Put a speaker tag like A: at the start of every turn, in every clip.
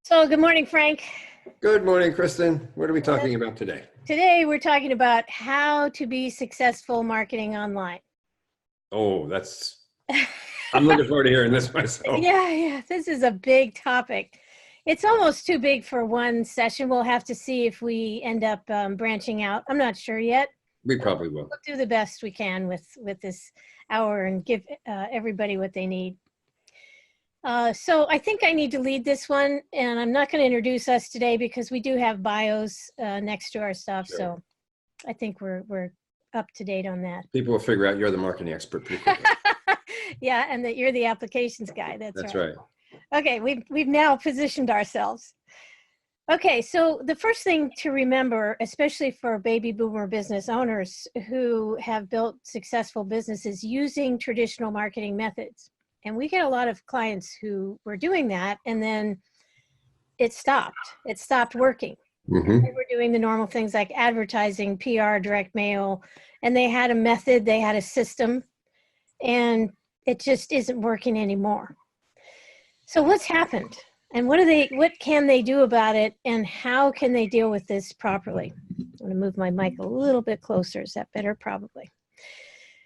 A: So, good morning, Frank.
B: Good morning, Kristen. What are we talking about today?
A: Today, we're talking about how to be successful marketing online.
B: Oh, I'm looking forward to hearing this myself.
A: Yeah, this is a big topic. It's almost too big for one session. We'll have to see if we end up branching out. I'm not sure yet.
B: We probably will.
A: We'll do the best we can with this hour and give everybody what they need. So I think I need to lead this one, and I'm not going to introduce us today because we do have bios next to our stuff. Sure. So I think we're up to date on that.
B: People will figure out you're the marketing expert pretty quickly.
A: Yeah, and that you're the applications guy. That's
B: right.
A: Okay, we've now positioned ourselves. Okay, so the first thing to remember, especially for baby boomer business owners who have built successful businesses using traditional marketing methods. And we get a lot of clients who were doing that, and then it stopped. It stopped working.
B: Mm-hmm.
A: They were doing the normal things like advertising, PR, direct mail, and they had a method, they had a system, and it just isn't working anymore. So what's happened? And what can they do about it, and how can they deal with this properly? I'm going to move my mic a little bit closer. Is that better? Probably.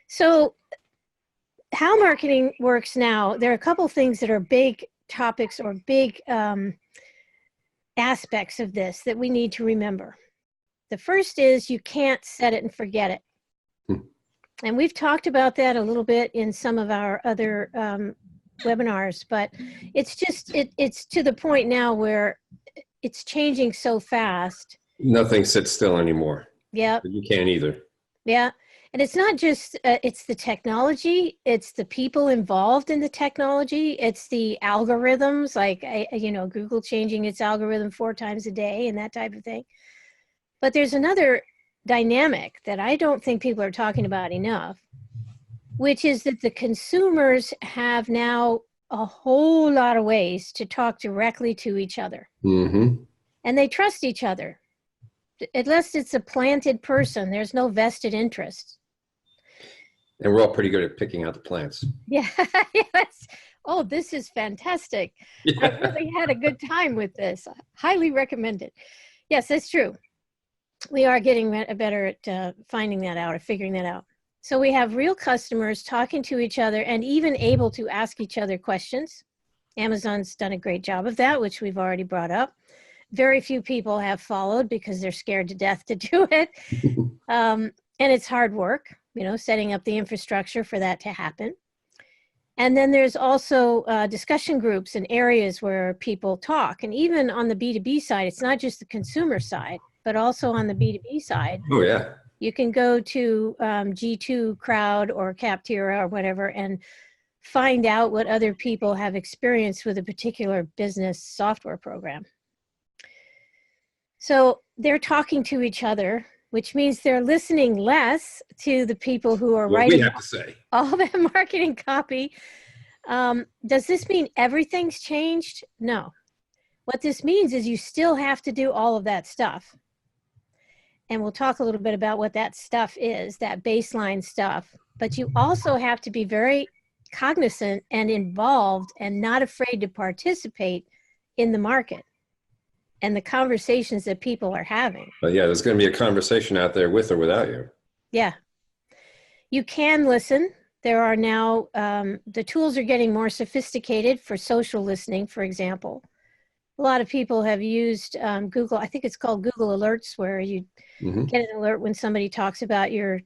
A: So how marketing works now, there are a couple things that are big topics or big aspects of this that we need to remember. The first is you can't set it and forget it. And we've talked about that a little bit in some of our other webinars, but it's just, it's to the point now where it's changing so fast.
B: Nothing sits still anymore.
A: Yeah.
B: You can't either.
A: Yeah. And it's not just, it's the technology, it's the people involved in the technology, it's the algorithms, like, Google changing its algorithm 4 times a day and that type of thing. But there's another dynamic that I don't think people are talking about enough, which is that the consumers have now a whole lot of ways to talk directly to each other.
B: Mm-hmm.
A: And they trust each other. Unless it's a planted person, there's no vested interest.
B: And we're all pretty good at picking out the plants.
A: Yeah. Yes. Oh, this is fantastic. Yeah. I really had a good time with this. I highly recommend it. Yes, that's true. We are getting better at finding that out or figuring that out. So we have real customers talking to each other and even able to ask each other questions. Amazon's done a great job of that, which we've already brought up. Very few people have followed because they're scared to death to do it. And it's hard work, setting up the infrastructure for that to happen. And then there's also discussion groups and areas where people talk. And even on the B2B side, it's not just the consumer side, but also on the B2B side.
B: Oh, yeah.
A: You can go to G2 Crowd or Captira or whatever and find out what other people have experienced with a particular business software program. So they're talking to each other, which means they're listening less to the people who are writing all the marketing copy. Does this mean everything's changed? No. What this means is you still have to do all of that stuff. And we'll talk a little bit about what that stuff is, that baseline stuff. But you also have to be very cognizant and involved and not afraid to participate in the market and the conversations that people are having.
B: But yeah, there's going to be a conversation out there with or without you.
A: Yeah. You can listen. There are now, the tools are getting more sophisticated for social listening, for example. A lot of people have used Google, I think it's called Google Alerts, where you get an alert when somebody talks about your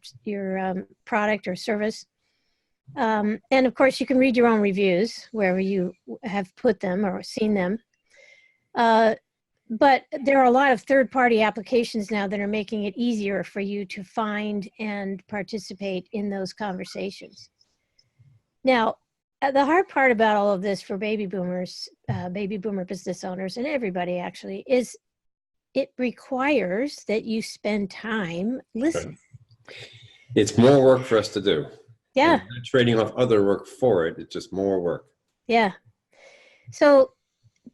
A: product or service. And of course, you can read your own reviews wherever you have put them or seen them. But there are a lot of third-party applications now that are making it easier for you to find and participate in those conversations. Now, the hard part about all of this for baby boomers, baby boomer business owners, and everybody actually, is it requires that you spend time listening.
B: It's more work for us to do.
A: Yeah.
B: Trading off other work for it, it's just more work.
A: Yeah. So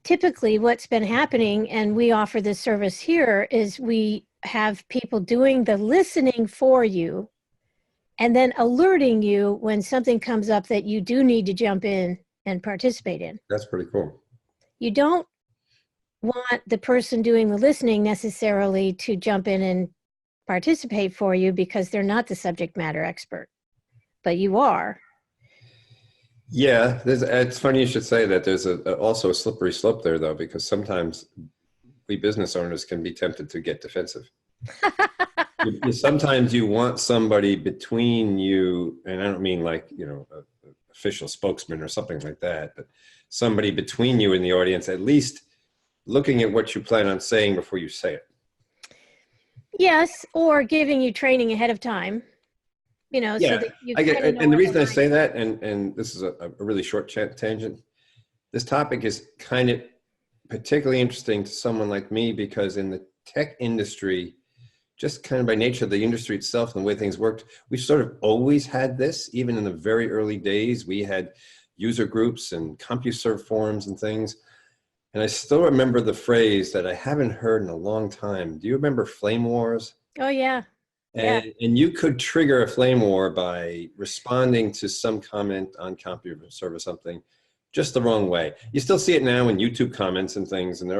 A: typically what's been happening, and we offer this service here, is we have people doing the listening for you and then alerting you when something comes up that you do need to jump in and participate in.
B: That's pretty cool.
A: You don't want the person doing the listening necessarily to jump in and participate for you because they're not the subject matter expert, but you are.
B: Yeah, it's funny you should say that. There's also a slippery slope there, though, because sometimes we business owners can be tempted to get defensive. Sometimes you want somebody between you, and I don't mean like, a official spokesman or something like that, but somebody between you and the audience, at least looking at what you plan on saying before you say it.
A: Yes, or giving you training ahead of time, so that you
B: I get,
A: kind of know
B: and the
A: what
B: reason
A: the
B: I
A: line
B: say
A: is.
B: that, and this is a really short tangent, this topic is kind of particularly interesting to someone like me because in the tech industry, just kind of by nature of the industry itself and the way things worked, we sort of always had this. Even in the very early days, we had user groups and CompuServe forums and things. And I still remember the phrase that I haven't heard in a long time. Do you remember flame wars?
A: Oh, yeah. Yeah.
B: And you could trigger a flame war by responding to some comment on CompuServe or something just the wrong way. You still see it now in YouTube comments and things. And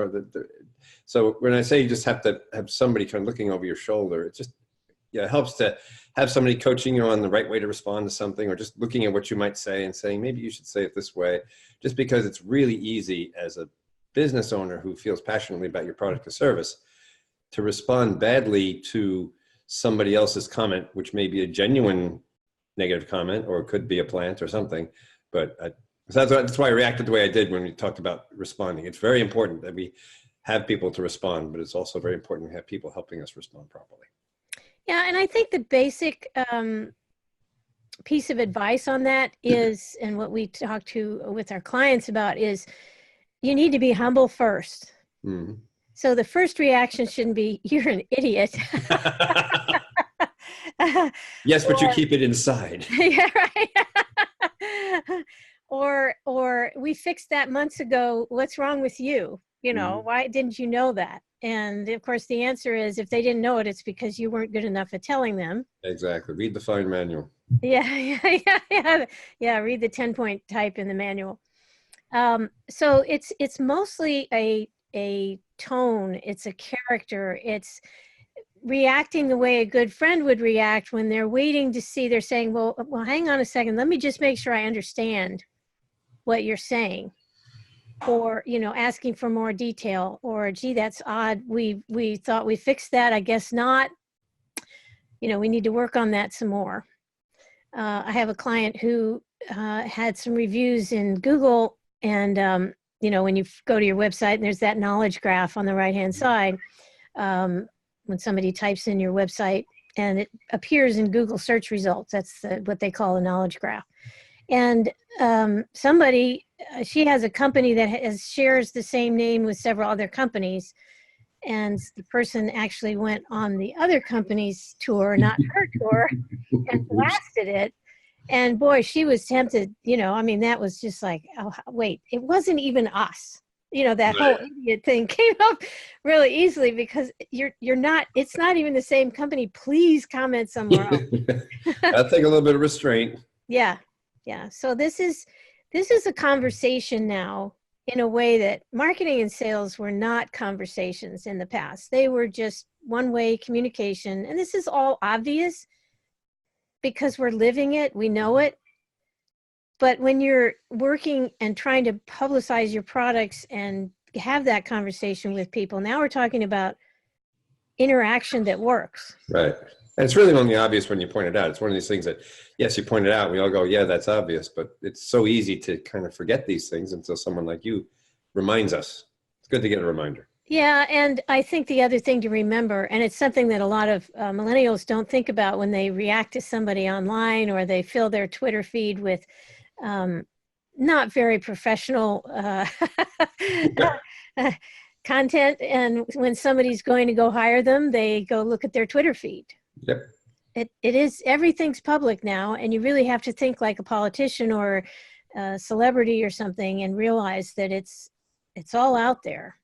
B: so when I say you just have to have somebody kind of looking over your shoulder, it just it helps to have somebody coaching you on the right way to respond to something, or just looking at what you might say and saying, maybe you should say it this way, just because it's really easy as a business owner who feels passionately about your product or service to respond badly to somebody else's comment, which may be a genuine negative comment, or it could be a plant or something. But so that's why I reacted the way I did when we talked about responding. It's very important that we have people to respond, but it's also very important to have people helping us respond properly.
A: Yeah, and I think the basic piece of advice on that is, and what we talk to with our clients about is, you need to be humble first. Mm-hmm. So the first reaction shouldn't be, you're an idiot.
B: Yes, but you keep it inside.
A: Yeah, right. or we fixed that months ago. What's wrong with you? Mm-hmm. Why didn't you know that? And of course, the answer is, if they didn't know it, it's because you weren't good enough at telling them.
B: Exactly. Read the fine manual.
A: Yeah. Read the 10-point type in the manual. So it's mostly a tone. It's a character. It's reacting the way a good friend would react when they're waiting to see. They're saying, well, hang on a second. Let me just make sure I understand what you're saying. Or, asking for more detail, or, gee, that's odd. We thought we fixed that. I guess not. We need to work on that some more. I have a client who had some reviews in Google, and, when you go to your website and there's that knowledge graph on the right-hand side, when somebody types in your website and it appears in Google search results, that's what they call a knowledge graph. And she has a company that shares the same name with several other companies. And the person actually went on the other company's tour, not her tour, and blasted it. And boy, she was tempted, that was just like, oh, wait, it wasn't even us. That whole idiot thing came up really easily because it's not even the same company. Please comment somewhere else.
B: I'll take a little bit of restraint.
A: Yeah. Yeah. So this is a conversation now in a way that marketing and sales were not conversations in the past. They were just one-way communication. And this is all obvious because we're living it. We know it. But when you're working and trying to publicize your products and have that conversation with people, now we're talking about interaction that works.
B: Right. And it's really only obvious when you point it out. It's one of these things that, yes, you point it out, we all go, yeah, that's obvious, but it's so easy to kind of forget these things until someone like you reminds us. It's good to get a reminder.
A: Yeah, and I think the other thing to remember, and it's something that a lot of millennials don't think about when they react to somebody online, or they fill their Twitter feed with not very professional content, and when somebody's going to go hire them, they go look at their Twitter feed.
B: Yep.
A: It is, everything's public now, and you really have to think like a politician or a celebrity or something and realize that it's all out there.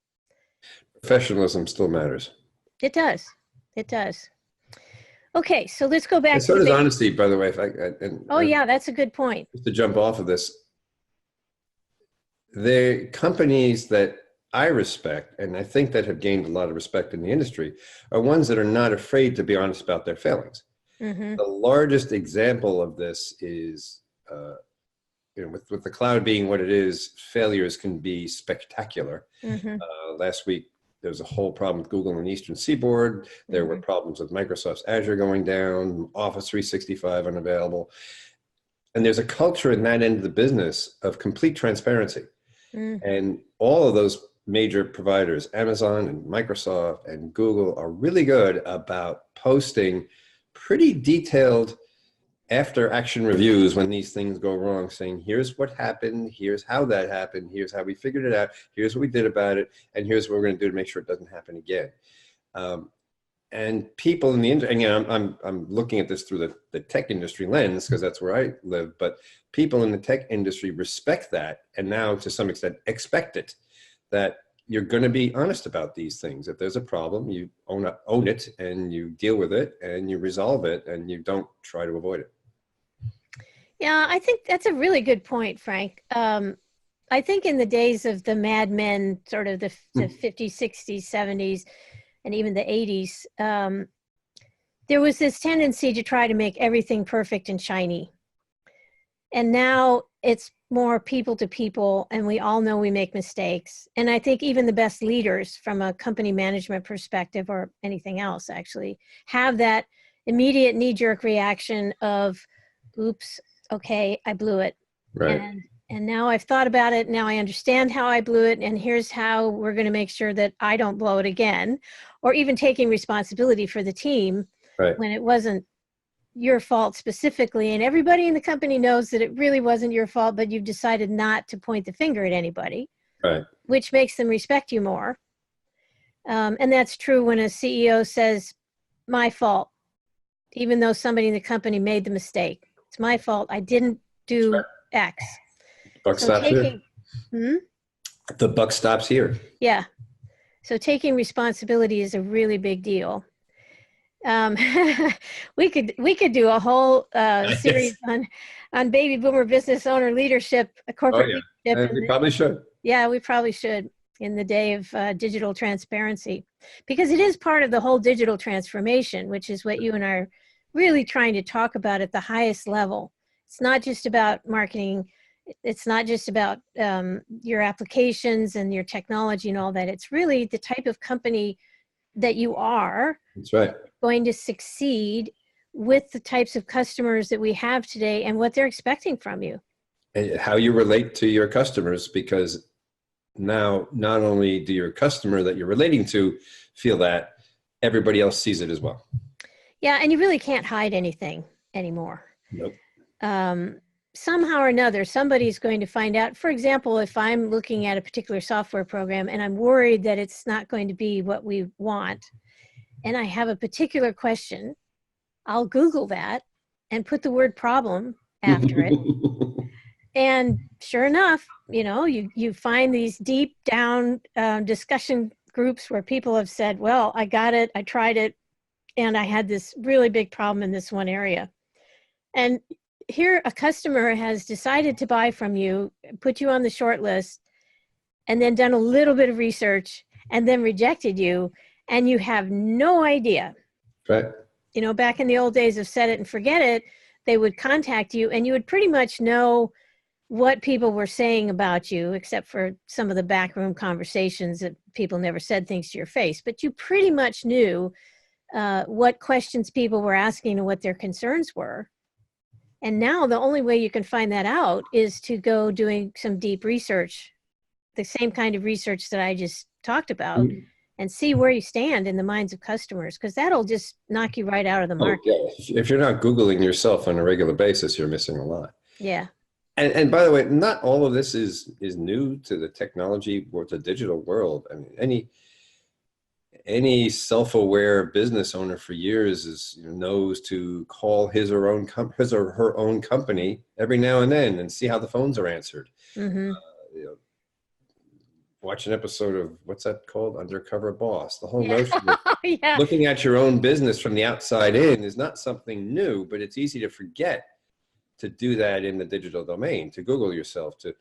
B: Professionalism still matters.
A: It does. It does. Okay, so let's go back.
B: And so does honesty, by the way.
A: Yeah, that's a good point.
B: Just to jump off of this, the companies that I respect, and I think that have gained a lot of respect in the industry, are ones that are not afraid to be honest about their failings.
A: Mm-hmm.
B: The largest example of this is, with the cloud being what it is, failures can be spectacular.
A: Mm-hmm.
B: Last week, there was a whole problem with Google on the Eastern Seaboard. There were problems with Microsoft's Azure going down, Office 365 unavailable. And there's a culture in that end of the business of complete transparency.
A: Mm-hmm.
B: And all of those major providers, Amazon and Microsoft and Google, are really good about posting pretty detailed after action reviews when these things go wrong, saying, here's what happened, here's how that happened, here's how we figured it out, here's what we did about it, and here's what we're going to do to make sure it doesn't happen again. And people in the industry, again, I'm looking at this through the tech industry lens because that's where I live, but people in the tech industry respect that, and now to some extent expect it, that you're going to be honest about these things. If there's a problem, you own it and you deal with it and you resolve it and you don't try to avoid it.
A: Yeah, I think that's a really good point, Frank. I think in the days of the Mad Men, sort of the 50s, 60s, 70s, and even the 80s, there was this tendency to try to make everything perfect and shiny. And now it's more people to people, and we all know we make mistakes. And I think even the best leaders from a company management perspective, or anything else actually, have that immediate knee-jerk reaction of, oops, okay, I blew it.
B: Right.
A: And now I've thought about it. Now I understand how I blew it. And here's how we're going to make sure that I don't blow it again. Or even taking responsibility for the team when it wasn't your fault specifically. And everybody in the company knows that it really wasn't your fault, but you've decided not to point the finger at anybody, which makes them respect you more. And that's true when a CEO says, my fault, even though somebody in the company made the mistake. It's my fault. I didn't do X.
B: Buck stops here. The buck stops here.
A: Yeah. So taking responsibility is a really big deal. We could do a whole series on baby boomer business owner leadership, corporate leadership.
B: We probably should.
A: Yeah, we probably should, in the day of digital transparency, because it is part of the whole digital transformation, which is what you and I are really trying to talk about at the highest level. It's not just about marketing. It's not just about your applications and your technology and all that. It's really the type of company that you are.
B: That's right.
A: Going to succeed with the types of customers that we have today and what they're expecting from you.
B: And how you relate to your customers, because now not only do your customer that you're relating to feel that, everybody else sees it as well.
A: Yeah, and you really can't hide anything anymore.
B: Nope.
A: Somehow or another, somebody's going to find out. For example, if I'm looking at a particular software program and I'm worried that it's not going to be what we want, and I have a particular question, I'll Google that and put the word problem after it. And sure enough, you find these deep down discussion groups where people have said, well, I got it, I tried it, and I had this really big problem in this one area. And here a customer has decided to buy from you, put you on the short list, and then done a little bit of research and then rejected you, and you have no idea.
B: Right.
A: Back in the old days of set it and forget it, they would contact you and you would pretty much know what people were saying about you, except for some of the backroom conversations that people never said things to your face. But you pretty much knew what questions people were asking and what their concerns were. And now the only way you can find that out is to go doing some deep research, the same kind of research that I just talked about, and see where you stand in the minds of customers, because that'll just knock you right out of the market.
B: Yeah. If you're not Googling yourself on a regular basis, you're missing a lot.
A: Yeah.
B: And by the way, not all of this is new to the technology or the digital world. I mean, any self-aware business owner for years knows to call his or her own company every now and then and see how the phones are answered.
A: Mm-hmm.
B: Watch an episode of, what's that called? Undercover Boss. The whole notion of
A: Yeah.
B: looking at your own business from the outside in is not something new, but it's easy to forget to do that in the digital domain, to Google yourself, to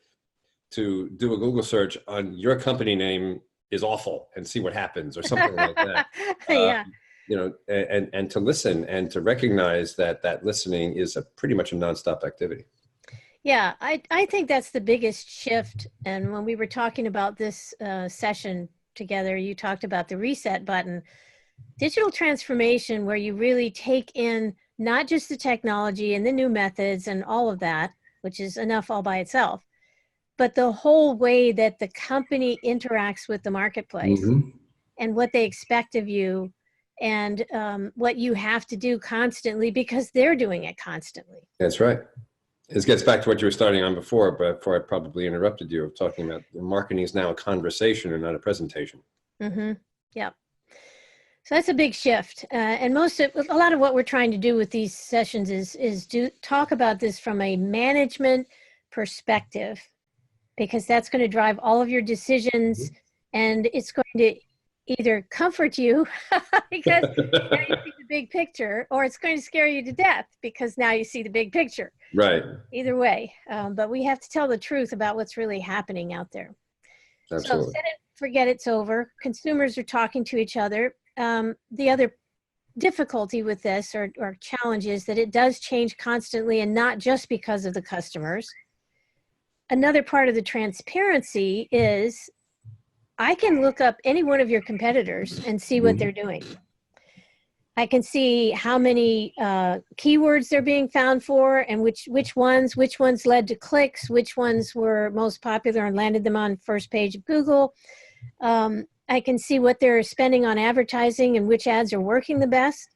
B: to do a Google search on your company name is awful and see what happens or something like that.
A: Yeah.
B: You know, and to listen and to recognize that that listening is pretty much a nonstop activity.
A: Yeah, I think that's the biggest shift. And when we were talking about this session together, you talked about the reset button, digital transformation, where you really take in not just the technology and the new methods and all of that, which is enough all by itself, but the whole way that the company interacts with the marketplace and what they expect of you, and what you have to do constantly because they're doing it constantly.
B: That's right. This gets back to what you were starting on before, but before I probably interrupted you, of talking about marketing is now a conversation and not a presentation.
A: Yeah. So that's a big shift. And a lot of what we're trying to do with these sessions is talk about this from a management perspective, because that's going to drive all of your decisions, and it's going to either comfort you because now you see the big picture, or it's going to scare you to death because now you see the big picture.
B: Right.
A: Either way. But we have to tell the truth about what's really happening out there.
B: Absolutely.
A: So set it, forget it's over. Consumers are talking to each other. The other difficulty with this or challenge is that it does change constantly, and not just because of the customers. Another part of the transparency is I can look up any one of your competitors and see what they're doing. I can see how many keywords they're being found for, and which ones led to clicks, which ones were most popular and landed them on first page of Google. I can see what they're spending on advertising and which ads are working the best.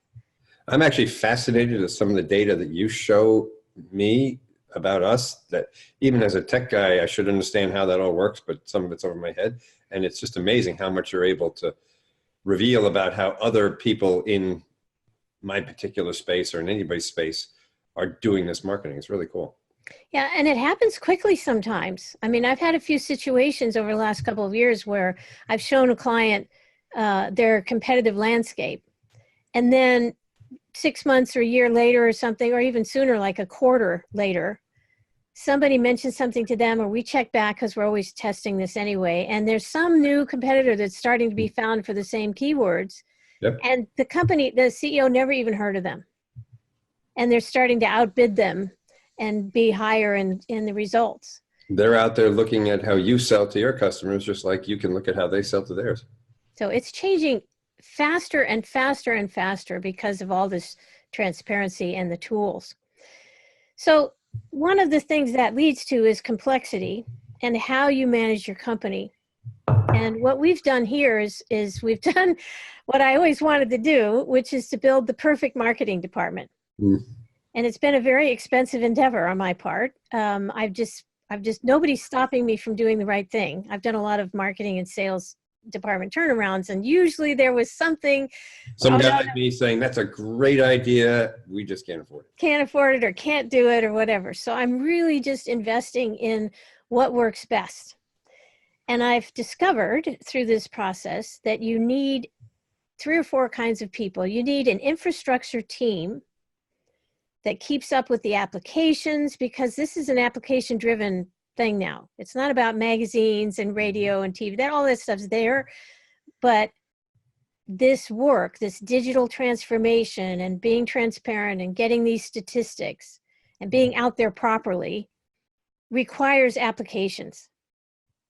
B: I'm actually fascinated with some of the data that you show me about us, that even as a tech guy, I should understand how that all works, but some of it's over my head. And it's just amazing how much you're able to reveal about how other people in my particular space or in anybody's space are doing this marketing. It's really cool.
A: Yeah, and it happens quickly sometimes. I mean, I've had a few situations over the last couple of years where I've shown a client their competitive landscape, and then 6 months or a year later or something, or even sooner, like a quarter later, somebody mentions something to them, or we check back because we're always testing this anyway, and there's some new competitor that's starting to be found for the same keywords.
B: Yep.
A: And the company, the CEO never even heard of them. And they're starting to outbid them and be higher in the results.
B: They're out there looking at how you sell to your customers, just like you can look at how they sell to theirs.
A: So it's changing faster and faster and faster because of all this transparency and the tools. So one of the things that leads to is complexity and how you manage your company. And what we've done here is we've done what I always wanted to do, which is to build the perfect marketing department. And it's been a very expensive endeavor on my part. I've just nobody's stopping me from doing the right thing. I've done a lot of marketing and sales department turnarounds, and usually there was something.
B: Some guy like me saying, that's a great idea, we just can't afford it.
A: Can't afford it or can't do it or whatever. So I'm really just investing in what works best. And I've discovered through this process that you need 3 or 4 kinds of people. You need an infrastructure team that keeps up with the applications, because this is an application-driven thing now. It's not about magazines and radio and TV. All that stuff's there, but this work, this digital transformation and being transparent and getting these statistics and being out there properly requires applications.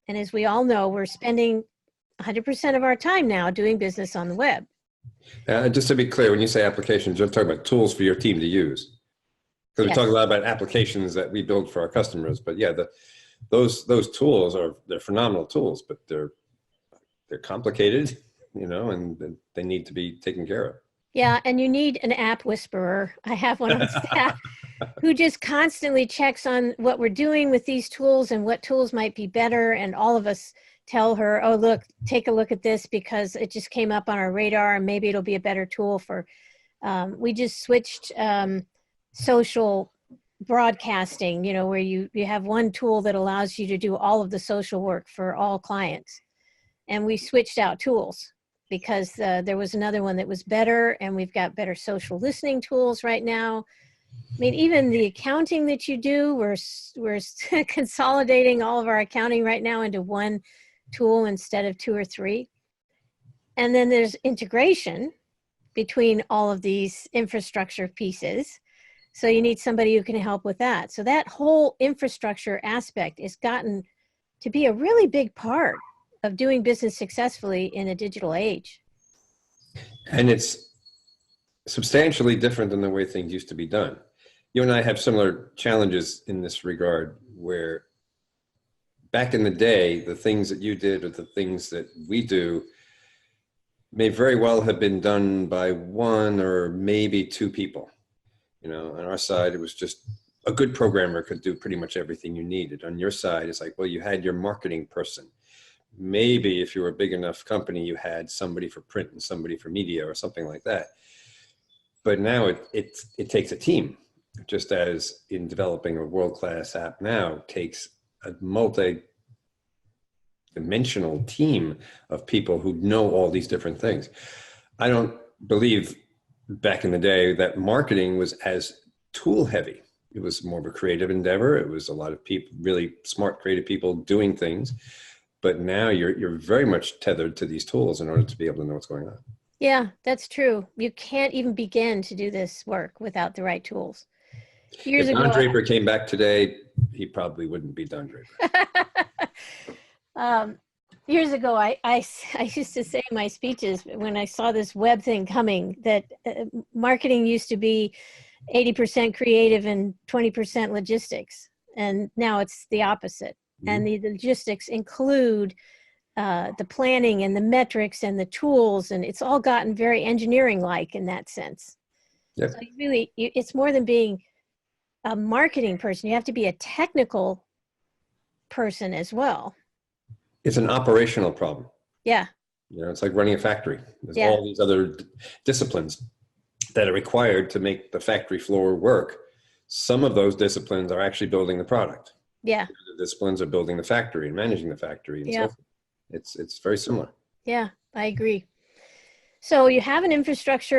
A: And as we all know, we're spending 100% of our time now doing business on the web.
B: Just to be clear, when you say applications, you're talking about tools for your team to use. Because we talk a lot about applications that we build for our customers, but yeah, those tools they're phenomenal tools, but they're complicated, and they need to be taken care of. Yeah,
A: and you need an app whisperer. I have one on staff who just constantly checks on what we're doing with these tools and what tools might be better, and all of us tell her, oh, look, take a look at this because it just came up on our radar and maybe it'll be a better tool for, we just switched social broadcasting, where you have one tool that allows you to do all of the social work for all clients. And we switched out tools because there was another one that was better, and we've got better social listening tools right now. I mean, even the accounting that you do, we're consolidating all of our accounting right now into one tool instead of 2 or 3. And then there's integration between all of these infrastructure pieces. So you need somebody who can help with that. So that whole infrastructure aspect has gotten to be a really big part of doing business successfully in a digital age.
B: And it's substantially different than the way things used to be done. You and I have similar challenges in this regard, where back in the day, the things that you did or the things that we do may very well have been done by 1 or maybe 2 people. You know, on our side, it was just a good programmer could do pretty much everything you needed. On your side, it's like, well, you had your marketing person. Maybe if you were a big enough company, you had somebody for print and somebody for media or something like that. But now it takes a team, just as in developing a world-class app now takes a multi-dimensional team of people who know all these different things. I don't believe back in the day that marketing was as tool heavy. It was more of a creative endeavor. It was a lot of people, really smart, creative people doing things. But now you're very much tethered to these tools in order to be able to know what's going on.
A: Yeah, that's true. You can't even begin to do this work without the right tools. Years
B: If Don
A: ago,
B: Draper came back today, he probably wouldn't be Don Draper.
A: Years ago, I used to say in my speeches when I saw this web thing coming that marketing used to be 80% creative and 20% logistics. And now it's the opposite. Mm-hmm. And the logistics include the planning and the metrics and the tools, and it's all gotten very engineering-like in that sense. Yep. So it's more than being a marketing person. You have to be a technical person as well.
B: It's an operational problem.
A: Yeah.
B: You know, it's like running a factory. There's all these other disciplines that are required to make the factory floor work. Some of those disciplines are actually building the product.
A: Yeah.
B: The disciplines are building the factory and managing the factory and so forth. It's very similar.
A: Yeah, I agree. So you have an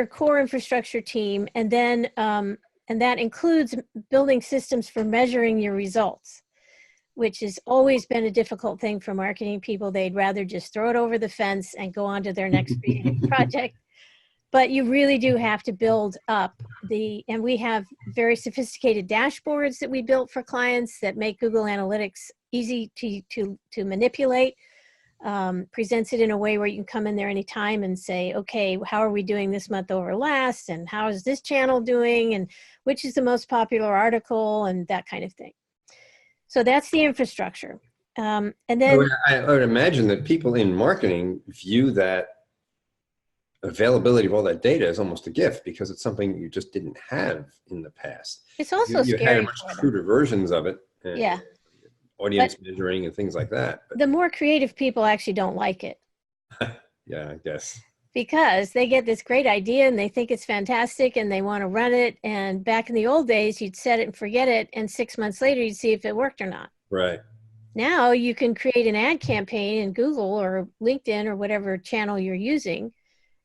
A: core infrastructure team, and then and that includes building systems for measuring your results, which has always been a difficult thing for marketing people. They'd rather just throw it over the fence and go on to their next creative project. But you really do have to build up and we have very sophisticated dashboards that we built for clients that make Google Analytics easy to manipulate. Presents it in a way where you can come in there anytime and say, okay, how are we doing this month over last? And how is this channel doing? And which is the most popular article and that kind of thing. So that's the infrastructure. And then
B: I would imagine that people in marketing view that availability of all that data is almost a gift, because it's something you just didn't have in the past.
A: It's also
B: you
A: scary.
B: You had much cruder versions of it.
A: Yeah.
B: Audience measuring and things like that.
A: But the more creative people actually don't like it.
B: Yeah, I guess.
A: Because they get this great idea and they think it's fantastic and they want to run it. And back in the old days, you'd set it and forget it. And 6 months later, you'd see if it worked or not.
B: Right.
A: Now you can create an ad campaign in Google or LinkedIn or whatever channel you're using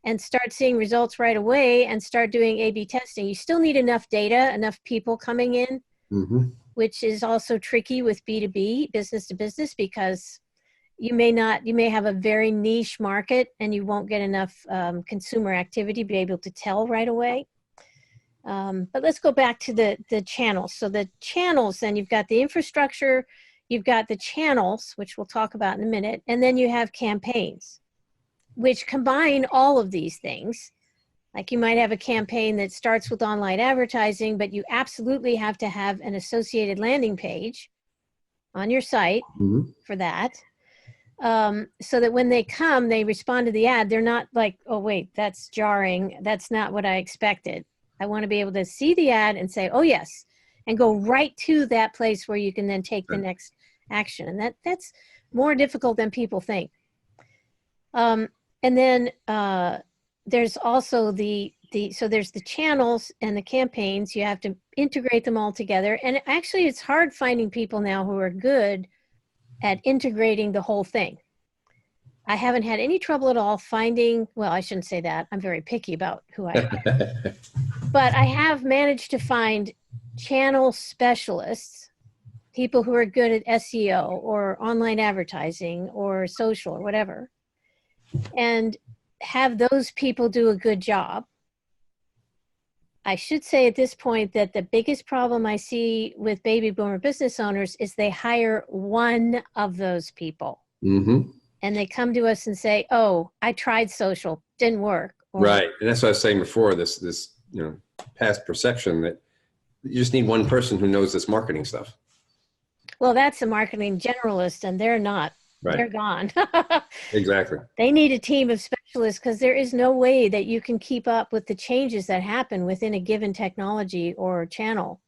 A: and start seeing results right away and start doing A/B testing. You still need enough data, enough people coming in. Mm-hmm. Which is also tricky with B2B, business to business, because you may have a very niche market and you won't get enough consumer activity to be able to tell right away. But let's go back to the channels. So the channels, then you've got the infrastructure, you've got the channels, which we'll talk about in a minute, and then you have campaigns, which combine all of these things. Like you might have a campaign that starts with online advertising, but you absolutely have to have an associated landing page on your site for that. So that when they come, they respond to the ad. They're not like, oh, wait, that's jarring. That's not what I expected. I want to be able to see the ad and say, oh, yes, and go right to that place where you can then take the next action. And that's more difficult than people think. And then there's also so there's the channels and the campaigns. You have to integrate them all together. And actually, it's hard finding people now who are good at integrating the whole thing. I haven't had any trouble at all finding, well, I shouldn't say that. I'm very picky about who I hire. But I have managed to find channel specialists, people who are good at SEO or online advertising or social or whatever, and have those people do a good job. I should say at this point that the biggest problem I see with baby boomer business owners is they hire one of those people.
B: Mm-hmm.
A: And they come to us and say, oh, I tried social, didn't work. Or,
B: right. And that's what I was saying before, this past perception that you just need one person who knows this marketing stuff.
A: Well, that's a marketing generalist, and they're not. Right. They're gone.
B: Exactly.
A: They need a team of specialists because there is no way that you can keep up with the changes that happen within a given technology or channel.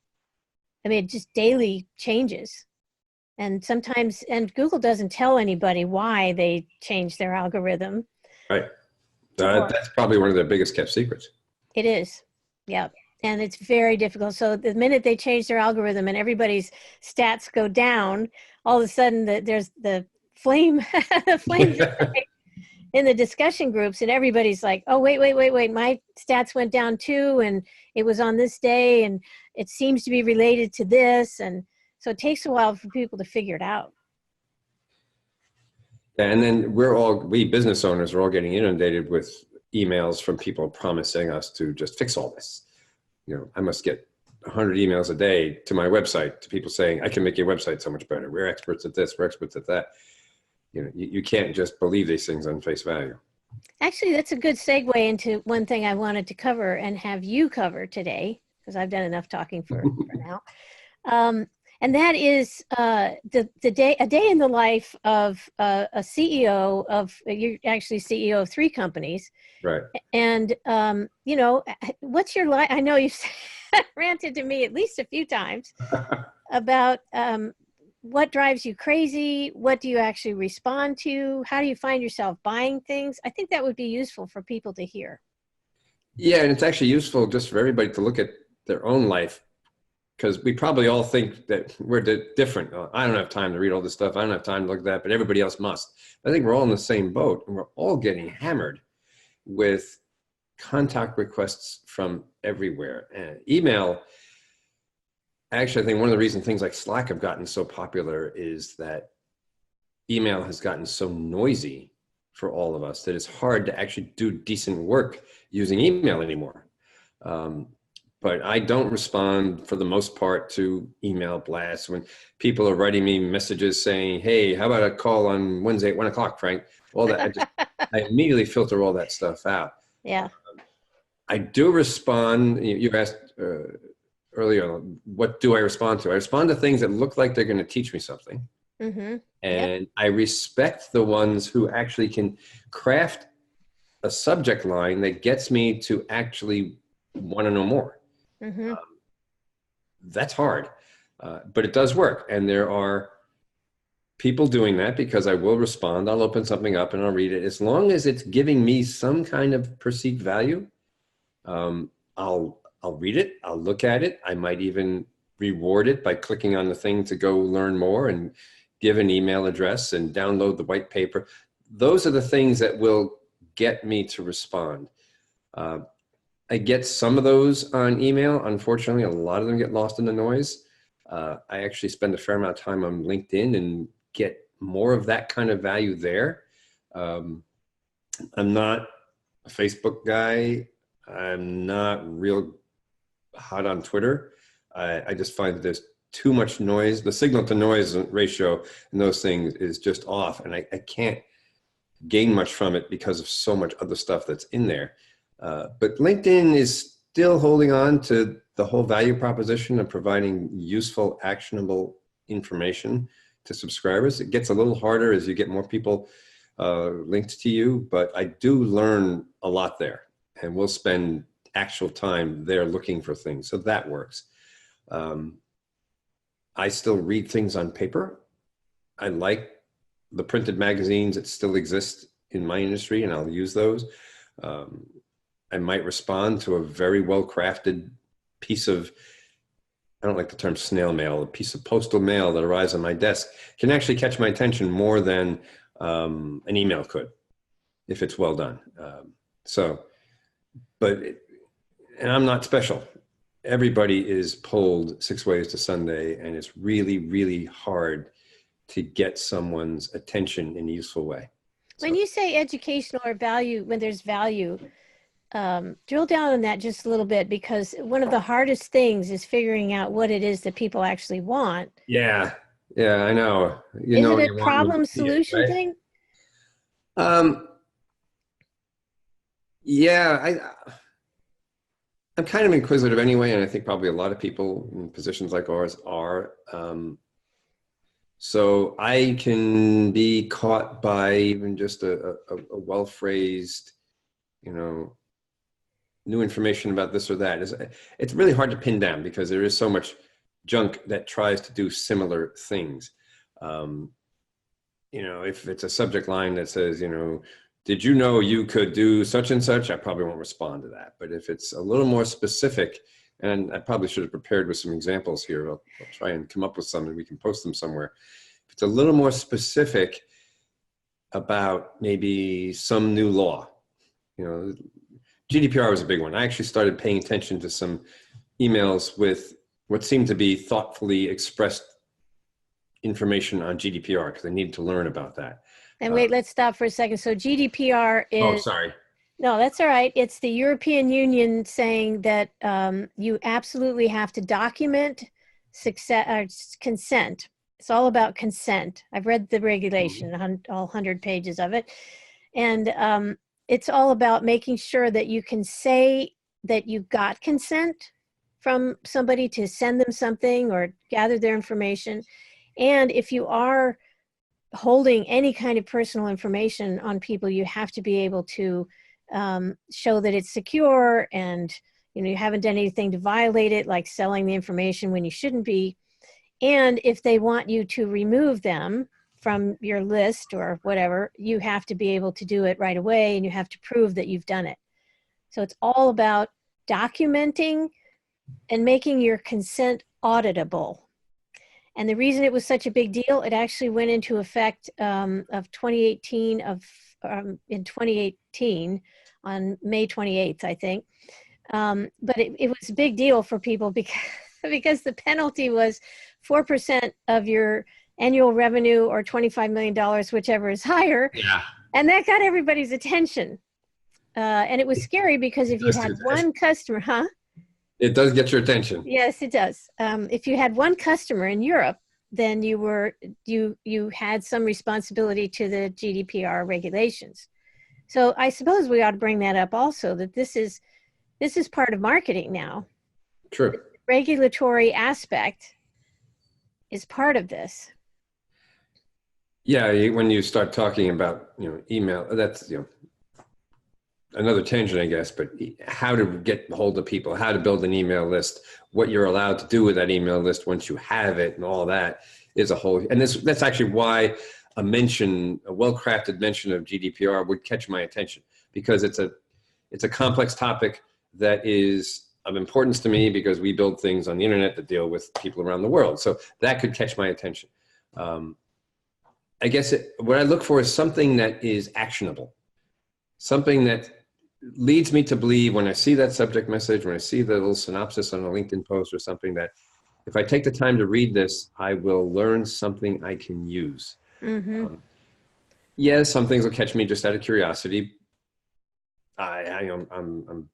A: I mean, it just daily changes. And sometimes, and Google doesn't tell anybody why they change their algorithm.
B: Right. That's probably one of their biggest kept secrets.
A: It is. Yeah. And it's very difficult. So the minute they change their algorithm and everybody's stats go down, all of a sudden there's the flame, the flames in the discussion groups, and everybody's like, oh, wait, my stats went down too, and it was on this day, and it seems to be related to this. And so it takes a while for people to figure it out.
B: And then we business owners are all getting inundated with emails from people promising us to just fix all this. I must get 100 emails a day to my website, to people saying, I can make your website so much better. We're experts at this, we're experts at that. You can't just believe these things on face value. Actually,
A: that's a good segue into one thing I wanted to cover and have you cover today, because I've done enough talking for now. And that is a day in the life of a CEO of, you're actually CEO of 3 companies.
B: Right.
A: And, what's your life? I know you've ranted to me at least a few times about what drives you crazy? What do you actually respond to? How do you find yourself buying things? I think that would be useful for people to hear.
B: Yeah, and it's actually useful just for everybody to look at their own life, because we probably all think that we're different. I don't have time to read all this stuff. I don't have time to look at that, but everybody else must. I think we're all in the same boat, and we're all getting hammered with contact requests from everywhere. And email, actually, I think one of the reasons things like Slack have gotten so popular is that email has gotten so noisy for all of us that it's hard to actually do decent work using email anymore. But I don't respond for the most part to email blasts. When people are writing me messages saying, hey, how about a call on Wednesday at 1 o'clock, Frank? All that, I immediately filter all that stuff out.
A: Yeah.
B: I do respond. You asked earlier, what do I respond to? I respond to things that look like they're going to teach me something. Mm-hmm. And I respect the ones who actually can craft a subject line that gets me to actually want to know more. Mm-hmm. That's hard, but it does work. And there are people doing that, because I will respond. I'll open something up and I'll read it. As long as it's giving me some kind of perceived value, I'll read it. I'll look at it. I might even reward it by clicking on the thing to go learn more and give an email address and download the white paper. Those are the things that will get me to respond. I get some of those on email. Unfortunately, a lot of them get lost in the noise. I actually spend a fair amount of time on LinkedIn and get more of that kind of value there. I'm not a Facebook guy. I'm not real hot on Twitter. I just find that there's too much noise. The signal to noise ratio in those things is just off, and I can't gain much from it because of so much other stuff that's in there. But LinkedIn is still holding on to the whole value proposition of providing useful, actionable information to subscribers. It gets a little harder as you get more people linked to you, but I do learn a lot there, and we'll spend actual time there looking for things. So that works. I still read things on paper. I like the printed magazines that still exist in my industry, and I'll use those. I might respond to a very well-crafted piece of, I don't like the term snail mail, a piece of postal mail that arrives on my desk can actually catch my attention more than An email could, if it's well done. And I'm not special. Everybody is pulled 6 ways to Sunday, and it's really, really hard to get someone's attention in a useful way.
A: When you say educational or value, when there's value, drill down on that just a little bit, because one of the hardest things is figuring out what it is that people actually want.
B: Yeah, I know.
A: Is it a problem solution thing?
B: Yeah, I'm kind of inquisitive anyway, and I think probably a lot of people in positions like ours are. So I can be caught by even just a well-phrased, new information about this or that. It's really hard to pin down because there is so much junk that tries to do similar things. If it's a subject line that says, did you know you could do such and such? I probably won't respond to that. But if it's a little more specific, and I probably should have prepared with some examples here. I'll try and come up with some and we can post them somewhere. If it's a little more specific about maybe some new law, GDPR was a big one. I actually started paying attention to some emails with what seemed to be thoughtfully expressed information on GDPR because I needed to learn about that.
A: And wait, let's stop for a second. So GDPR is...
B: Oh, sorry.
A: No, that's all right. It's the European Union saying that you absolutely have to document consent. It's all about consent. I've read the regulation, all 100 pages of it. And it's all about making sure that you can say that you got consent from somebody to send them something or gather their information. And if you are holding any kind of personal information on people, you have to be able to show that it's secure and you haven't done anything to violate it, like selling the information when you shouldn't be. And if they want you to remove them from your list or whatever, you have to be able to do it right away, and you have to prove that you've done it. So it's all about documenting and making your consent auditable. And the reason it was such a big deal, it actually went into effect in 2018 on May 28th, I think. But it was a big deal for people because the penalty was 4% of your annual revenue or $25 million, whichever is higher.
B: Yeah.
A: And that got everybody's attention. And it was scary because if you had one customer,
B: It does get your attention.
A: Yes, it does. If you had one customer in Europe, then you had some responsibility to the GDPR regulations. So I suppose we ought to bring that up also, that this is part of marketing now.
B: True.
A: The regulatory aspect is part of this.
B: Yeah, when you start talking about email, that's another tangent, I guess, but how to get hold of people, how to build an email list, what you're allowed to do with that email list once you have it, and all that is a whole. And that's actually why a well-crafted mention of GDPR would catch my attention, because it's a complex topic that is of importance to me because we build things on the internet that deal with people around the world. So that could catch my attention. I guess what I look for is something that is actionable, something that leads me to believe when I see that subject message, when I see the little synopsis on a LinkedIn post or something, that if I take the time to read this, I will learn something I can use.
A: Mm-hmm.
B: Yes, some things will catch me just out of curiosity. I'm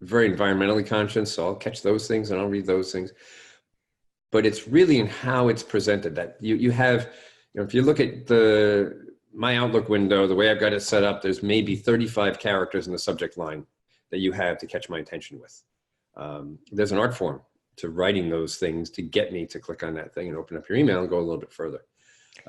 B: very environmentally conscious, so I'll catch those things and I'll read those things. But it's really in how it's presented that you have, if you look at my Outlook window, the way I've got it set up, there's maybe 35 characters in the subject line that you have to catch my attention with. There's an art form to writing those things to get me to click on that thing and open up your email and go a little bit further.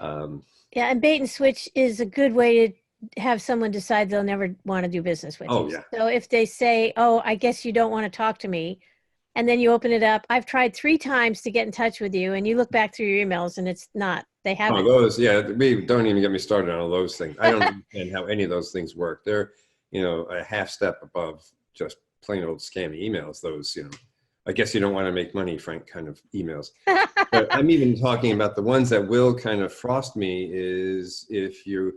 A: Yeah, and bait and switch is a good way to have someone decide they'll never want to do business with you.
B: Yeah.
A: So if they say, oh, I guess you don't want to talk to me, and then you open it up, I've tried 3 times to get in touch with you, and you look back through your emails and it's not. They haven't.
B: Oh, those, yeah, don't even get me started on all those things. I don't understand how any of those things work. They're, a half step above just plain old scammy emails, those, I guess you don't want to make money, Frank, kind of emails. But I'm even talking about the ones that will kind of frost me is if you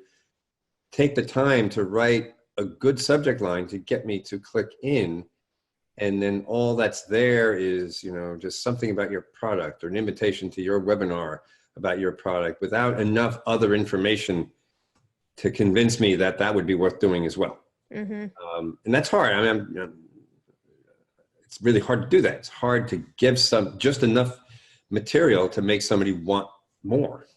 B: take the time to write a good subject line to get me to click in, and then all that's there is, you know, just something about your product or an invitation to your webinar about your product without enough other information to convince me that that would be worth doing as well. And that's hard. I mean, you know, it's really hard to do that. It's hard to give just enough material to make somebody want more.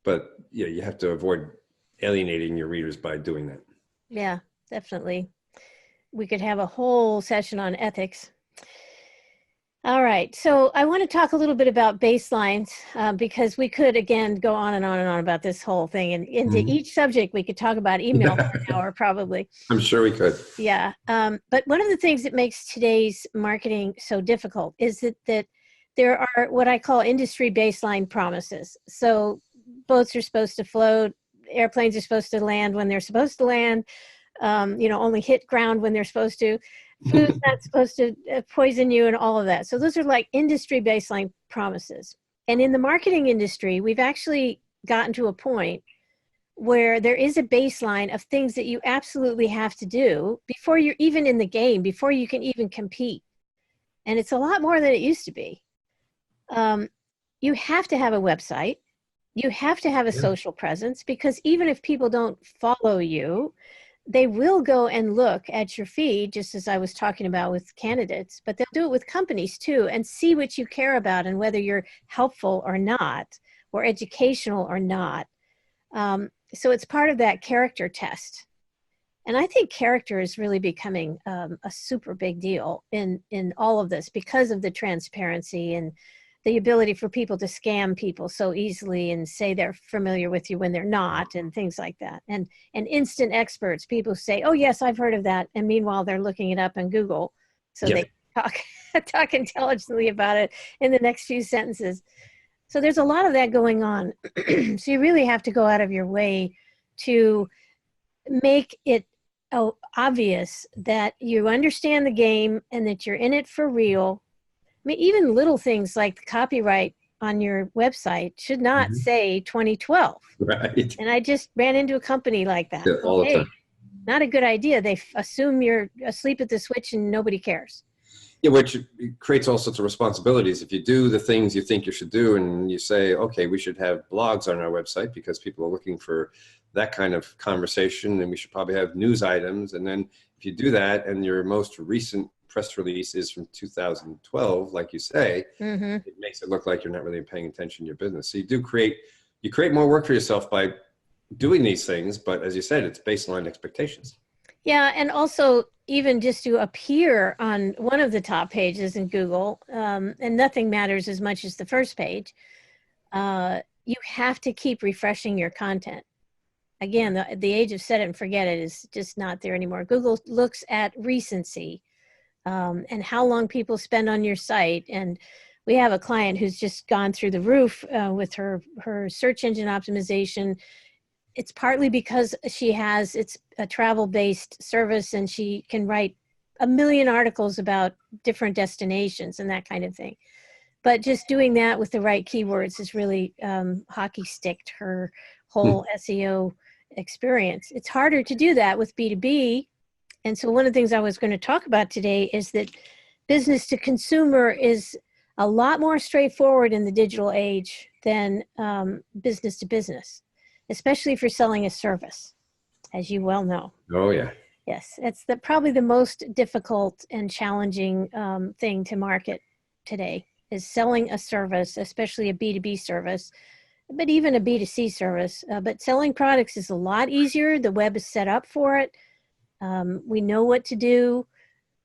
B: But yeah, you have to avoid alienating your readers by doing that.
A: Yeah, definitely. We could have a whole session on ethics. All right, so I want to talk a little bit about baselines because we could, again, go on and on and on about this whole thing. And into each subject, we could talk about email for an hour, probably.
B: I'm sure we could.
A: Yeah, but one of the things that makes today's marketing so difficult is that there are what I call industry baseline promises. So boats are supposed to float, airplanes are supposed to land when they're supposed to land, you know, only hit ground when they're supposed to. Food's not supposed to poison you and all of that. So those are like industry baseline promises. And in the marketing industry, we've actually gotten to a point where there is a baseline of things that you absolutely have to do before you're even in the game, before you can even compete. And it's a lot more than it used to be. You have to have a website. You have to have a social presence, because even if people don't follow you, they will go and look at your feed, just as I was talking about with candidates, but they'll do it with companies too, and see what you care about and whether you're helpful or not, or educational or not. So it's part of that character test. And I think character is really becoming a super big deal in all of this because of the transparency and the ability for people to scam people so easily and say they're familiar with you when they're not, and things like that. And instant experts, people say, oh yes, I've heard of that. And meanwhile, they're looking it up on Google. So they talk intelligently about it in the next few sentences. So there's a lot of that going on. So you really have to go out of your way to make it obvious that you understand the game and that you're in it for real. I mean, even little things like the copyright on your website should not say 2012.
B: Right.
A: And I just ran into a company like that.
B: Yeah, all the time.
A: Not a good idea. They assume you're asleep at the switch and nobody cares.
B: Yeah, which creates all sorts of responsibilities. If you do the things you think you should do and you say, okay, we should have blogs on our website because people are looking for that kind of conversation, and we should probably have news items. And then if you do that and your most recent press release is from 2012, like you say, it makes it look like you're not really paying attention to your business. So you create more work for yourself by doing these things, but as you said, it's baseline expectations.
A: Yeah, and also even just to appear on one of the top pages in Google, and nothing matters as much as the first page, you have to keep refreshing your content. Again, the age of set it and forget it is just not there anymore. Google looks at recency, and how long people spend on your site. And we have a client who's just gone through the roof with her search engine optimization. It's partly because it's a travel-based service, and she can write 1 million articles about different destinations and that kind of thing. But just doing that with the right keywords has really hockey sticked her whole SEO experience. It's harder to do that with B2B. And so one of the things I was going to talk about today is that business to consumer is a lot more straightforward in the digital age than business to business, especially if you're selling a service, as you well know.
B: Oh, yeah.
A: Yes, it's probably the most difficult and challenging thing to market today is selling a service, especially a B2B service, but even a B2C service. But selling products is a lot easier. The web is set up for it. We know what to do,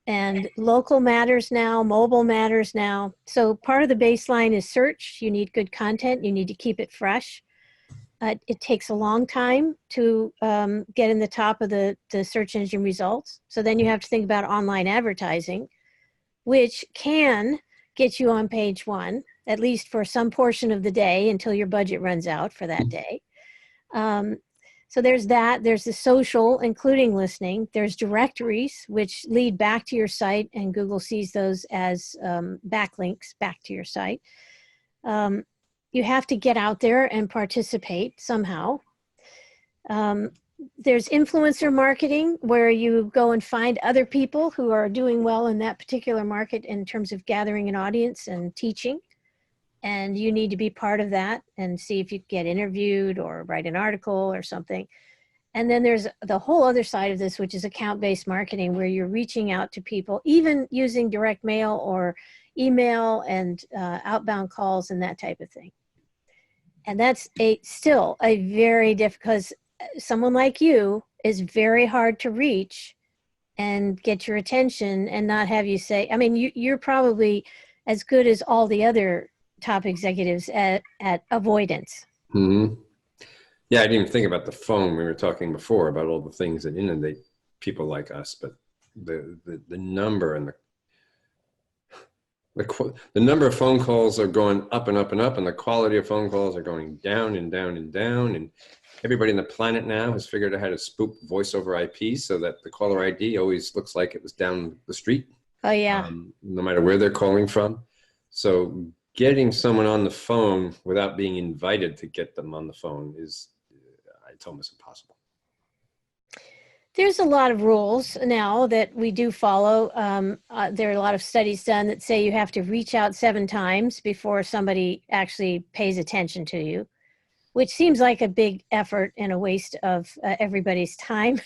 A: and local matters now, mobile matters now. So part of the baseline is search. You need good content. You need to keep it fresh. It takes a long time to get in the top of the search engine results. So then you have to think about online advertising, which can get you on page 1, at least for some portion of the day until your budget runs out for that day. So there's that. There's the social, including listening. There's directories, which lead back to your site, and Google sees those as backlinks back to your site. You have to get out there and participate somehow. There's influencer marketing, where you go and find other people who are doing well in that particular market in terms of gathering an audience and teaching. And you need to be part of that and see if you get interviewed or write an article or something. And then there's the whole other side of this, which is account-based marketing, where you're reaching out to people, even using direct mail or email and outbound calls and that type of thing. And that's still a very difficult, because someone like you is very hard to reach and get your attention and not have you say, I mean, you're probably as good as all the other top executives at avoidance.
B: Mm-hmm. Yeah, I didn't even think about the phone. We were talking before about all the things that inundate people like us, but the number and the number of phone calls are going up and up and up, and the quality of phone calls are going down and down and down. And everybody on the planet now has figured out how to spook voice over IP so that the caller ID always looks like it was down the street.
A: Oh, yeah.
B: No matter where they're calling from. So getting someone on the phone without being invited to get them on the phone is, it's almost impossible.
A: There's a lot of rules now that we do follow. There are a lot of studies done that say you have to reach out 7 times before somebody actually pays attention to you, which seems like a big effort and a waste of everybody's time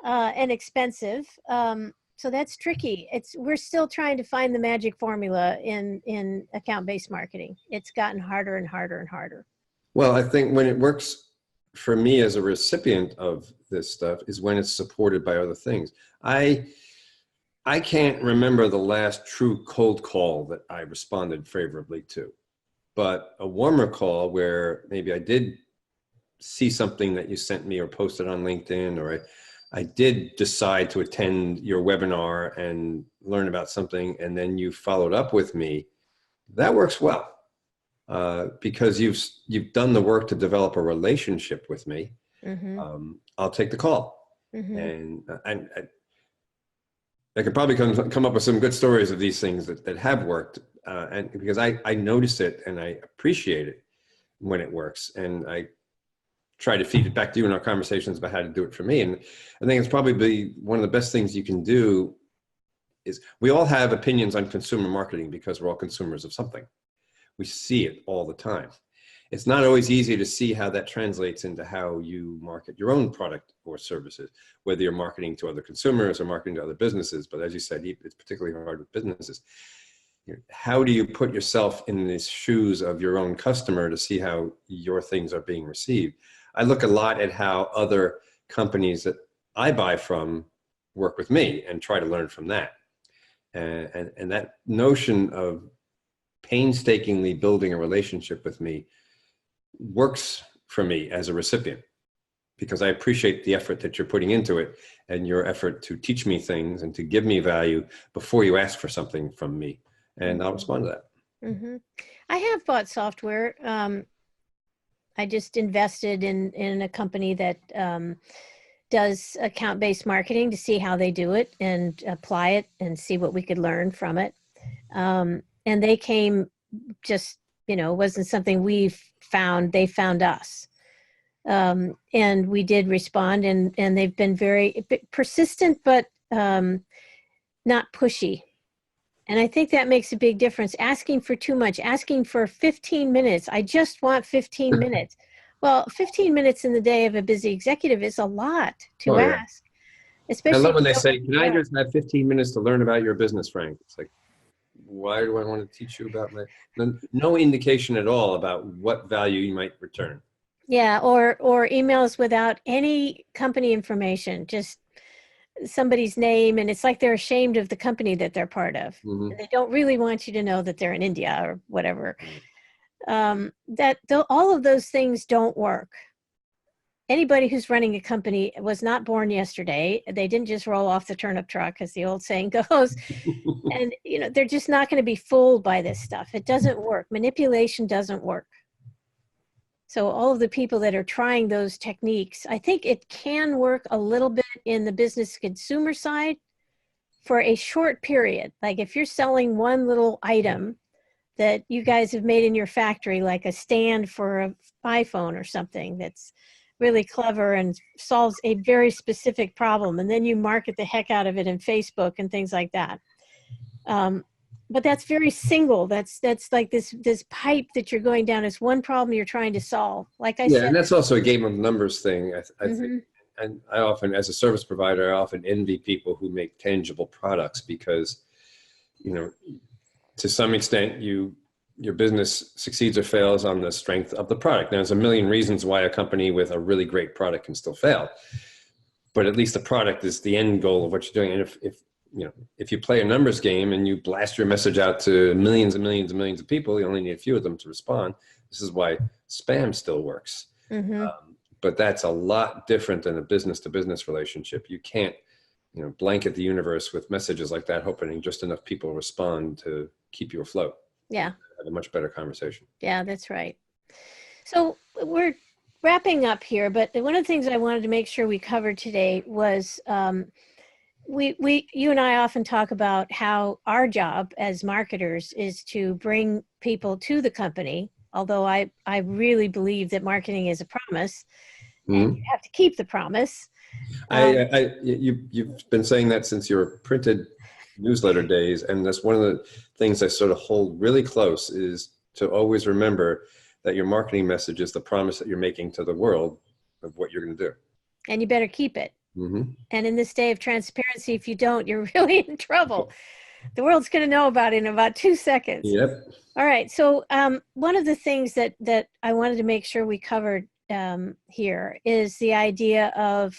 A: and expensive. So that's tricky. We're still trying to find the magic formula in account-based marketing. It's gotten harder and harder and harder.
B: Well, I think when it works for me as a recipient of this stuff is when it's supported by other things. I can't remember the last true cold call that I responded favorably to, but a warmer call where maybe I did see something that you sent me or posted on LinkedIn, or I did decide to attend your webinar and learn about something, and then you followed up with me. That works well. Because you've done the work to develop a relationship with me. Mm-hmm. I'll take the call. Mm-hmm. And I could probably come up with some good stories of these things that have worked, and because I notice it and I appreciate it when it works, and I try to feed it back to you in our conversations about how to do it for me. And I think it's probably one of the best things you can do. Is we all have opinions on consumer marketing because we're all consumers of something. We see it all the time. It's not always easy to see how that translates into how you market your own product or services, whether you're marketing to other consumers or marketing to other businesses. But as you said, it's particularly hard with businesses. How do you put yourself in the shoes of your own customer to see how your things are being received? I look a lot at how other companies that I buy from work with me and try to learn from that. And that notion of painstakingly building a relationship with me works for me as a recipient, because I appreciate the effort that you're putting into it and your effort to teach me things and to give me value before you ask for something from me. And I'll respond to that. Mm-hmm.
A: I have bought software. I just invested in a company that does account-based marketing to see how they do it and apply it and see what we could learn from it. And they came just, it wasn't something we found, they found us. And we did respond, and they've been very persistent, but not pushy. And I think that makes a big difference. Asking for too much, asking for 15 minutes. I just want 15 minutes. Well, 15 minutes in the day of a busy executive is a lot to ask. Especially
B: I love when they say, can I just have 15 minutes to learn about your business, Frank? It's like, why do I want to teach you about no indication at all about what value you might return.
A: Yeah, or emails without any company information, just somebody's name, and it's like they're ashamed of the company that they're part of. Mm-hmm. And they don't really want you to know that they're in India or whatever. All of those things don't work. Anybody who's running a company was not born yesterday. They didn't just roll off the turnip truck, as the old saying goes. And they're just not going to be fooled by this stuff. It doesn't work. Manipulation doesn't work. So all of the people that are trying those techniques, I think it can work a little bit in the business consumer side for a short period. Like if you're selling one little item that you guys have made in your factory, like a stand for an iPhone or something that's really clever and solves a very specific problem, and then you market the heck out of it in Facebook and things like that. But that's very single. That's like this pipe that you're going down. It's one problem you're trying to solve. Like I said,
B: and that's also a game of numbers thing. I
A: mm-hmm.
B: think, and I often, as a service provider, I often envy people who make tangible products because, to some extent, your business succeeds or fails on the strength of the product. Now, there's a million reasons why a company with a really great product can still fail, but at least the product is the end goal of what you're doing. And if you play a numbers game and you blast your message out to millions and millions and millions of people, you only need a few of them to respond. This is why spam still works.
A: Mm-hmm.
B: But that's a lot different than a business-to-business relationship. You can't, blanket the universe with messages like that, hoping just enough people respond to keep you afloat.
A: Yeah.
B: Have a much better conversation.
A: Yeah, that's right. So we're wrapping up here, but one of the things I wanted to make sure we covered today was you and I often talk about how our job as marketers is to bring people to the company. Although I really believe that marketing is a promise, and you have to keep the promise.
B: You've been saying that since your printed newsletter days, and that's one of the things I sort of hold really close is to always remember that your marketing message is the promise that you're making to the world of what you're going to do. And
A: you better keep it.
B: Mm-hmm.
A: And in this day of transparency, if you don't, you're really in trouble. The world's going to know about it in about 2 seconds.
B: Yep.
A: All right. So one of the things that I wanted to make sure we covered here is the idea of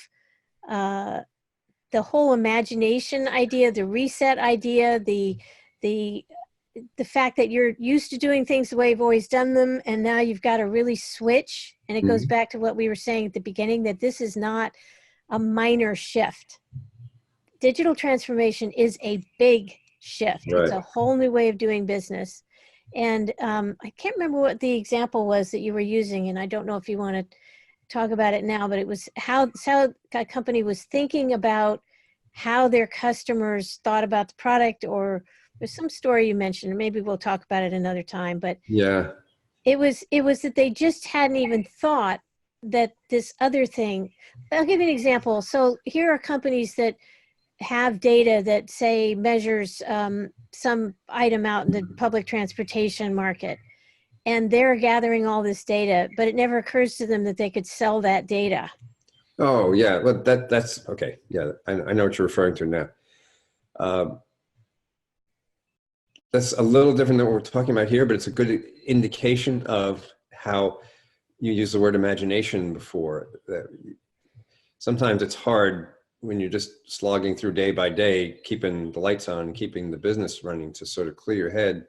A: the whole imagination idea, the reset idea, the fact that you're used to doing things the way you've always done them, and now you've got to really switch. And it goes back to what we were saying at the beginning, that this is not a minor shift. Digital transformation is a big shift.
B: Right.
A: It's a whole new way of doing business. And I can't remember what the example was that you were using, and I don't know if you want to talk about it now, but it was how a company was thinking about how their customers thought about the product, or there's some story you mentioned. Maybe we'll talk about it another time, but
B: yeah,
A: it was that they just hadn't even thought that this other thing. I'll give you an example. So here are companies that have data that say measures some item out in the public transportation market, and they're gathering all this data, but it never occurs to them that they could sell that data.
B: Oh yeah, well that's okay. Yeah, I know what you're referring to now. That's a little different than what we're talking about here, but it's a good indication of how you used the word imagination before. Sometimes it's hard when you're just slogging through day by day, keeping the lights on, keeping the business running, to sort of clear your head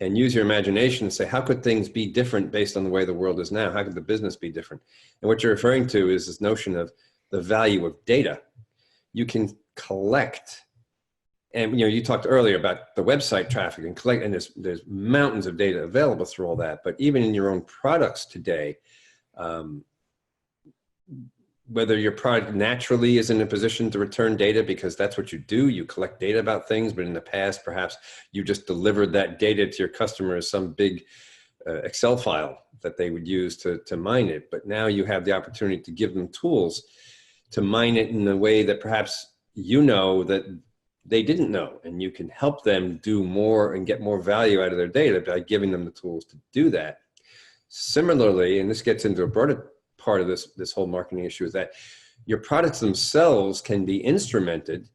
B: and use your imagination and say, how could things be different based on the way the world is now? How could the business be different? And what you're referring to is this notion of the value of data. You can collect, and you talked earlier about the website traffic and collect, and there's mountains of data available through all that. But even in your own products today, whether your product naturally is in a position to return data because that's what you do, you collect data about things, but in the past, perhaps you just delivered that data to your customers, some big Excel file that they would use to mine it. But now you have the opportunity to give them tools to mine it in a way that perhaps that they didn't know, and you can help them do more and get more value out of their data by giving them the tools to do that. Similarly, and this gets into a broader part of this whole marketing issue, is that your products themselves can be instrumented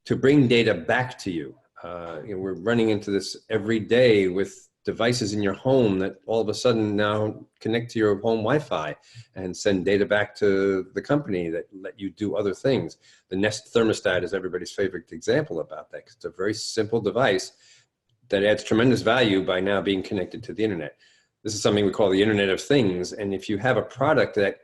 B: to bring data back to you. We're running into this every day with devices in your home that all of a sudden now connect to your home Wi-Fi and send data back to the company that let you do other things. The Nest thermostat is everybody's favorite example about that, 'cause it's a very simple device that adds tremendous value by now being connected to the internet. This is something we call the Internet of Things. And if you have a product that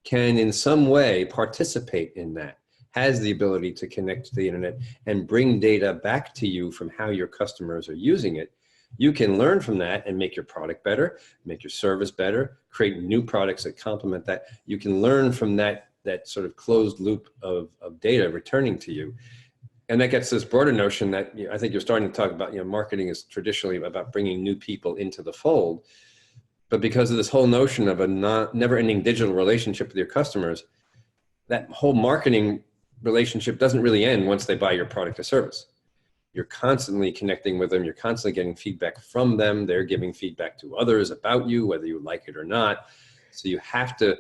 B: can in some way participate in that, has the ability to connect to the internet and bring data back to you from how your customers are using it, You can learn from that and make your product better, make your service better, create new products that complement that. You can learn from that sort of closed loop of data returning to you. And that gets this broader notion that I think you're starting to talk about, marketing is traditionally about bringing new people into the fold. But because of this whole notion of a never-ending digital relationship with your customers, that whole marketing relationship doesn't really end once they buy your product or service. You're constantly connecting with them. You're constantly getting feedback from them. They're giving feedback to others about you, whether you like it or not. So you have to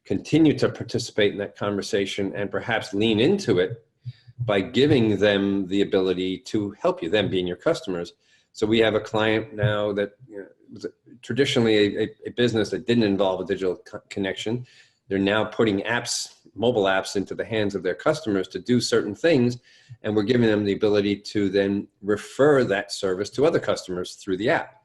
B: continue to participate in that conversation and perhaps lean into it by giving them the ability to help you, them being your customers. So we have a client now that was traditionally a business that didn't involve a digital connection. They're now putting mobile apps into the hands of their customers to do certain things. And we're giving them the ability to then refer that service to other customers through the app,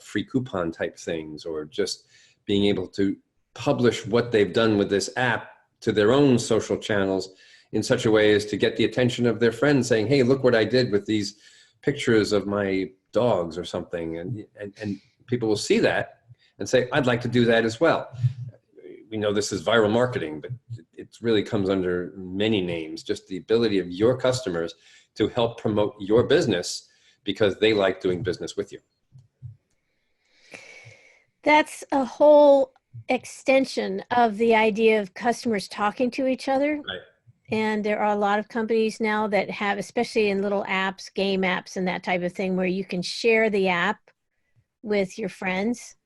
B: free coupon type things, or just being able to publish what they've done with this app to their own social channels in such a way as to get the attention of their friends saying, hey, look what I did with these pictures of my dogs or something. And people will see that and say, I'd like to do that as well. We know this is viral marketing, but it really comes under many names, just the ability of your customers to help promote your business because they like doing business with you.
A: That's a whole extension of the idea of customers talking to each other.
B: Right.
A: And there are a lot of companies now that have, especially in little apps, game apps and that type of thing, where you can share the app with your friends.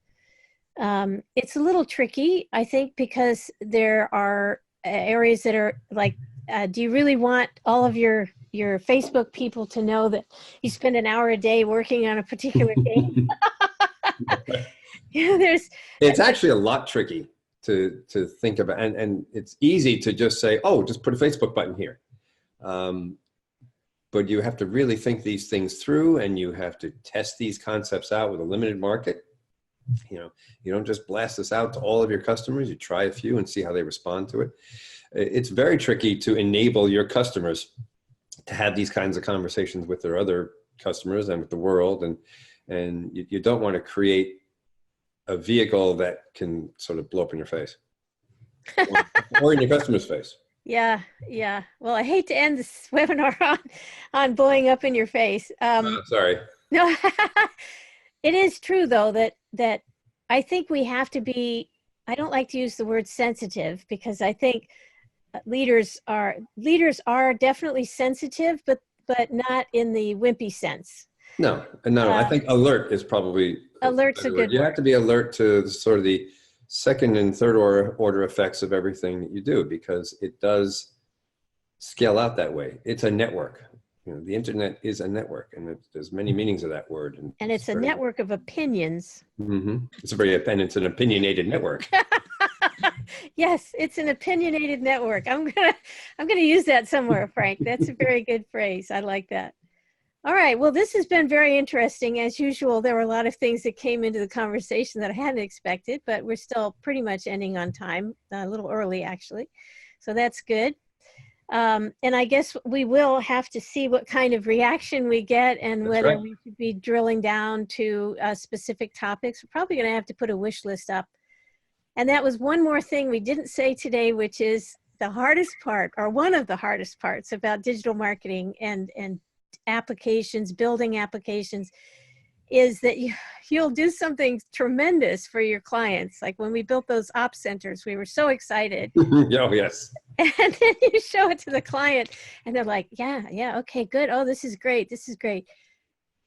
A: It's a little tricky, I think, because there are areas that are like, do you really want all of your Facebook people to know that you spend an hour a day working on a particular game?
B: It's actually a lot tricky to think about, and it's easy to just say, oh, just put a Facebook button here. But you have to really think these things through, and you have to test these concepts out with a limited market. You don't just blast this out to all of your customers. You try a few and see how they respond to it. It's very tricky to enable your customers to have these kinds of conversations with their other customers and with the world. And you don't want to create a vehicle that can sort of blow up in your face or in your customer's face.
A: Yeah. Well, I hate to end this webinar on blowing up in your face.
B: Sorry.
A: No, it is true though that I think we have to be. I don't like to use the word sensitive because I think leaders are definitely sensitive, but not in the wimpy sense.
B: No. I think alert is probably
A: alert's a good word.
B: You have to be alert to sort of the second and third order effects of everything that you do, because it does scale out that way. It's a network. The internet is a network, and there's many meanings of that word. And
A: it's a network of opinions.
B: Mm-hmm. It's an opinionated network.
A: Yes, it's an opinionated network. I'm gonna use that somewhere, Frank. That's a very good phrase. I like that. All right. Well, this has been very interesting. As usual, there were a lot of things that came into the conversation that I hadn't expected, but we're still pretty much ending on time, a little early, actually. So that's good. And I guess we will have to see what kind of reaction we get and
B: That's
A: whether
B: right.
A: we should be drilling down to specific topics. We're probably going to have to put a wish list up. And that was one more thing we didn't say today, which is the hardest part, or one of the hardest parts about digital marketing and applications, building applications, is that you'll do something tremendous for your clients. Like when we built those ops centers, we were so excited.
B: Oh, yes.
A: And then you show it to the client and they're like, yeah, okay, good. Oh, this is great. Can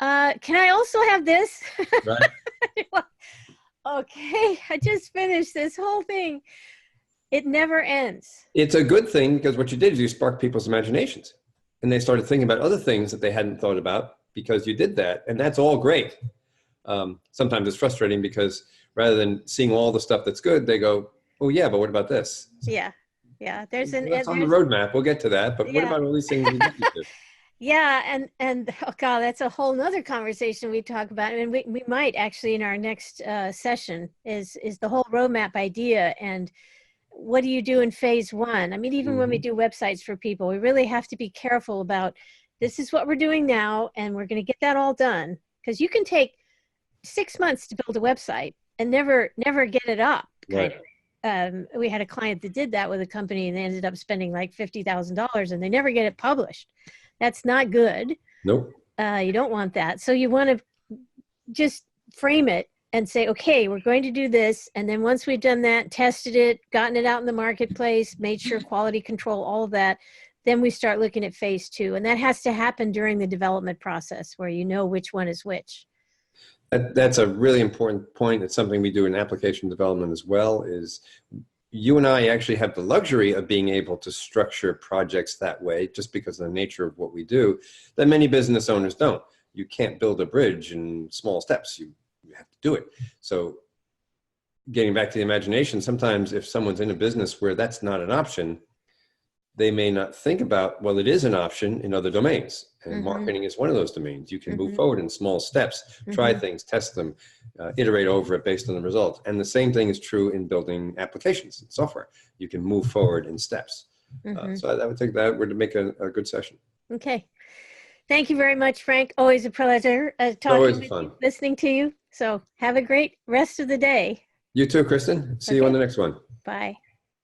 A: I also have this?
B: Right.
A: Okay, I just finished this whole thing. It never ends.
B: It's a good thing, because what you did is you sparked people's imaginations, and they started thinking about other things that they hadn't thought about because you did that. And that's all great. Sometimes it's frustrating because rather than seeing all the stuff that's good, they go, oh yeah, but what about this?
A: Yeah. That's on
B: the roadmap. We'll get to that. But what about all these things we didn't do?
A: Yeah, and oh God, that's a whole nother conversation we talk about. And we might actually in our next session is the whole roadmap idea, and what do you do in phase one? I mean, even when we do websites for people, we really have to be careful about, this is what we're doing now, and we're going to get that all done, because you can take 6 months to build a website and never get it up.
B: Right.
A: We had a client that did that with a company, and they ended up spending like $50,000 and they never get it published. That's not good.
B: Nope.
A: You don't want that. So you want to just frame it and say, okay, we're going to do this. And then once we've done that, tested it, gotten it out in the marketplace, made sure quality control, all of that, then we start looking at phase 2. And that has to happen during the development process where you know which one is which.
B: That's a really important point. It's something we do in application development as well, is you and I actually have the luxury of being able to structure projects that way just because of the nature of what we do that many business owners don't. You can't build a bridge in small steps. You have to do it. So getting back to the imagination, sometimes if someone's in a business where that's not an option, they may not think about, well, it is an option in other domains. And marketing is one of those domains. You can move forward in small steps, try things, test them, iterate over it based on the results. And the same thing is true in building applications and software. You can move forward in steps. So I would think that would make a good session.
A: Okay. Thank you very much, Frank. Always a pleasure talking with you, listening to you. So have a great rest of the day.
B: You too, Kristen. See you on the next one.
A: Bye.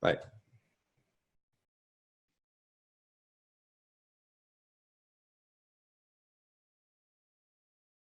B: Bye.